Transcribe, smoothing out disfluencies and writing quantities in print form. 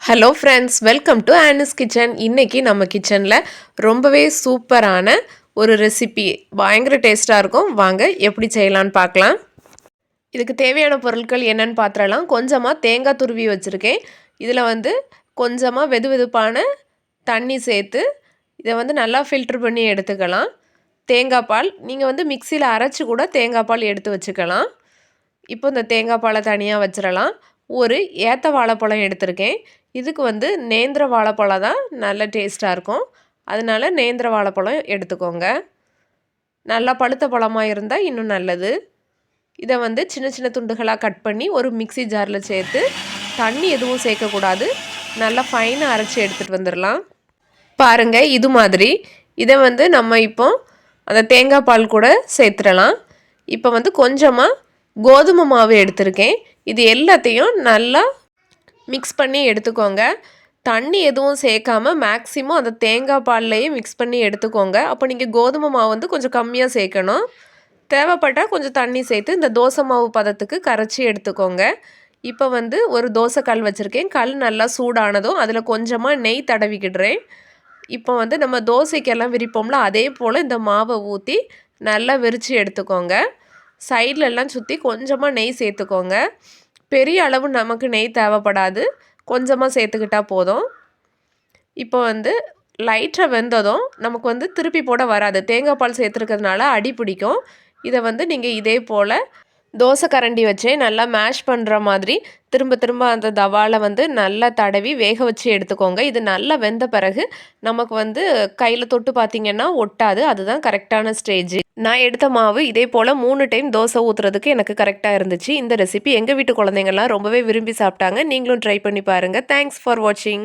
Hello friends, welcome to Annie's kitchen. இன்றைக்கி நம்ம கிச்சனில் ரொம்பவே சூப்பரான ஒரு ரெசிபி, பயங்கர டேஸ்ட்டாக இருக்கும். வாங்க எப்படி செய்யலான்னு பார்க்கலாம். இதுக்கு தேவையான பொருட்கள் என்னென்னு பார்த்துடலாம். கொஞ்சமாக தேங்காய் துருவி வச்சுருக்கேன். இதில் கொஞ்சமாக வெது வெதுப்பான தண்ணி சேர்த்து இதை நல்லா ஃபில்ட்ரு பண்ணி எடுத்துக்கலாம். தேங்காய் பால் நீங்கள் மிக்சியில் அரைச்சி கூட தேங்காய் பால் எடுத்து வச்சுக்கலாம். இப்போ இந்த தேங்காய் பாலை தனியாக வச்சிடலாம். ஒரு ஏத்த வாழைப்பழம் எடுத்திருக்கேன். இதுக்கு நேந்திர வாழைப்பழம் தான் நல்ல டேஸ்ட்டாக இருக்கும். அதனால நேந்திர வாழைப்பழம் எடுத்துக்கோங்க. நல்லா பழுத்த பழமாக இருந்தால் இன்னும் நல்லது. இதை சின்ன சின்ன துண்டுகளாக கட் பண்ணி ஒரு மிக்சி ஜாரில் சேர்த்து தண்ணி எதுவும் சேர்க்கக்கூடாது. நல்லா ஃபைனாக அரைச்சி எடுத்துகிட்டு வந்துடலாம். பாருங்கள், இது மாதிரி இதை நம்ம இப்போ அந்த தேங்காய் பால் கூட சேர்த்துடலாம். இப்போ கொஞ்சமாக கோதுமை மாவு எடுத்திருக்கேன். இது எல்லாத்தையும் நல்லா மிக்ஸ் பண்ணி எடுத்துக்கோங்க. தண்ணி எதுவும் சேர்க்காம மேக்ஸிமம் அந்த தேங்காய் பால்லையே மிக்ஸ் பண்ணி எடுத்துக்கோங்க. அப்போ நீங்கள் கோதுமை மாவு கொஞ்சம் கம்மியாக சேர்க்கணும். தேவைப்பட்டால் கொஞ்சம் தண்ணி சேர்த்து இந்த தோசை மாவு பதத்துக்கு கரைச்சி எடுத்துக்கோங்க. இப்போ ஒரு தோசை கல் வச்சுருக்கேன். கல் நல்லா சூடானதும் அதில் கொஞ்சமாக நெய் தடவிக்கிடுறேன். இப்போ நம்ம தோசைக்கெல்லாம் விரிப்போம்ல, அதே போல் இந்த மாவை ஊற்றி நல்லா விரித்து எடுத்துக்கோங்க. சைட்லெல்லாம் சுற்றி கொஞ்சமாக நெய் சேர்த்துக்கோங்க. பெரிய அளவு நமக்கு நெய் தேவைப்படாது, கொஞ்சமாக சேர்த்துக்கிட்டால் போதும். இப்போ லைட்டாக வெந்ததும் நமக்கு திருப்பி போட வராது. தேங்காய் பால் சேர்த்துருக்கிறதுனால அடி பிடிக்கும். இதை நீங்கள் இதே போல் தோசை கரண்டி வச்சே நல்லா மேஷ் பண்ணுற மாதிரி திரும்ப திரும்ப அந்த தவாவில் நல்லா தடவி வேக வச்சு எடுத்துக்கோங்க. இது நல்லா வெந்த பிறகு நமக்கு கையில் தொட்டு பார்த்திங்கன்னா ஒட்டாது. அதுதான் கரெக்டான ஸ்டேஜ். நான் எடுத்த மாவு இதே போல் 3 டைம் தோசை ஊற்றுறதுக்கு எனக்கு கரெக்டாக இருந்துச்சு. இந்த ரெசிபி எங்கள் வீட்டு குழந்தைங்கள்லாம் ரொம்பவே விரும்பி சாப்பிட்டாங்க. நீங்களும் ட்ரை பண்ணி பாருங்கள். தேங்க்ஸ் ஃபார் வாட்சிங்.